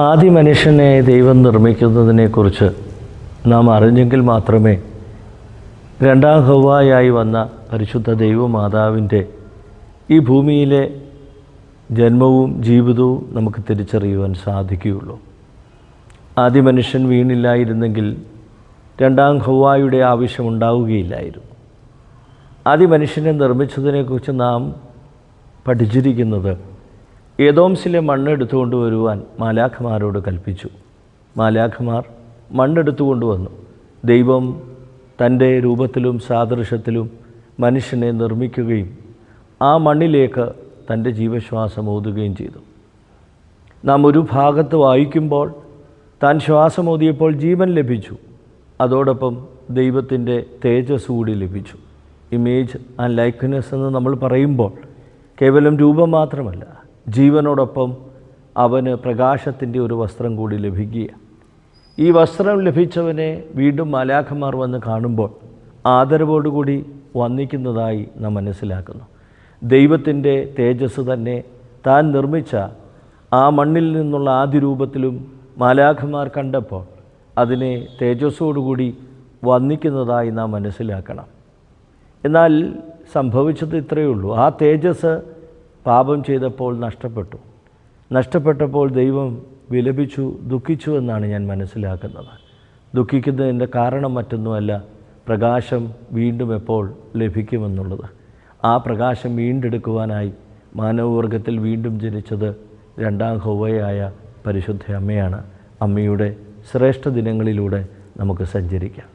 ആദ്യ മനുഷ്യനെ ദൈവം നിർമ്മിക്കുന്നതിനെക്കുറിച്ച് നാം അറിഞ്ഞെങ്കിൽ മാത്രമേ രണ്ടാം ഹവ്വായായി വന്ന പരിശുദ്ധ ദൈവമാതാവിൻ്റെ ഈ ഭൂമിയിലെ ജന്മവും ജീവിതവും നമുക്ക് തിരിച്ചറിയുവാൻ സാധിക്കുകയുള്ളൂ. ആദ്യ മനുഷ്യൻ വീണില്ലായിരുന്നെങ്കിൽ രണ്ടാം ഹവ്വായുടെ ആവശ്യമുണ്ടാവുകയില്ലായിരുന്നു. ആദ്യ മനുഷ്യനെ നിർമ്മിച്ചതിനെക്കുറിച്ച് നാം പഠിച്ചിരിക്കുന്നത് ഏദോംസിലെ മണ്ണെടുത്തുകൊണ്ട് വരുവാൻ മാലാഖമാരോട് കൽപ്പിച്ചു. മാലാഖമാർ മണ്ണെടുത്തുകൊണ്ട് വന്നു. ദൈവം തൻ്റെ രൂപത്തിലും സാദൃശ്യത്തിലും മനുഷ്യനെ നിർമ്മിക്കുകയും ആ മണ്ണിലേക്ക് തൻ്റെ ജീവശ്വാസം ഊതുകയും ചെയ്തു. നാം ഒരു ഭാഗത്ത് വായിക്കുമ്പോൾ താൻ ശ്വാസമൂതിയപ്പോൾ ജീവൻ ലഭിച്ചു, അതോടൊപ്പം ദൈവത്തിൻ്റെ തേജസ് കൂടി ലഭിച്ചു. ഇമേജ് ആൻഡ് ലൈക്ക്നെസ് എന്ന് നമ്മൾ പറയുമ്പോൾ കേവലം രൂപം മാത്രമല്ല, ജീവനോടൊപ്പം അവന് പ്രകാശത്തിൻ്റെ ഒരു വസ്ത്രം കൂടി ലഭിക്കുക. ഈ വസ്ത്രം ലഭിച്ചവനെ വീണ്ടും മാലാഖമാർ വന്ന് കാണുമ്പോൾ ആദരവോടുകൂടി വന്ദിക്കുന്നതായി നാം മനസ്സിലാക്കുന്നു. ദൈവത്തിൻ്റെ തേജസ് തന്നെ താൻ നിർമ്മിച്ച ആ മണ്ണിൽ നിന്നുള്ള ആദ്യ രൂപത്തിലും മാലാഖമാർ കണ്ടപ്പോൾ അതിനെ തേജസ്സോടുകൂടി വന്ദിക്കുന്നതായി നാം മനസ്സിലാക്കണം. എന്നാൽ സംഭവിച്ചത് ഇത്രയേ ഉള്ളൂ. ആ തേജസ് പാപം ചെയ്തപ്പോൾ നഷ്ടപ്പെട്ടപ്പോൾ ദൈവം വിലപിച്ചു, ദുഃഖിച്ചു എന്നാണ് ഞാൻ മനസ്സിലാക്കുന്നത്. ദുഃഖിക്കുന്നതിൻ്റെ കാരണം മറ്റൊന്നുമല്ല, പ്രകാശം വീണ്ടും എപ്പോൾ ലഭിക്കുമെന്നുള്ളത്. ആ പ്രകാശം വീണ്ടെടുക്കുവാനായി മാനവവർഗത്തിൽ വീണ്ടും ജനിച്ചത് രണ്ടാം ഹവ്വയായ പരിശുദ്ധ അമ്മയാണ്. അമ്മയുടെ ശ്രേഷ്ഠ ദിനങ്ങളിലൂടെ നമുക്ക് സഞ്ചരിക്കാം.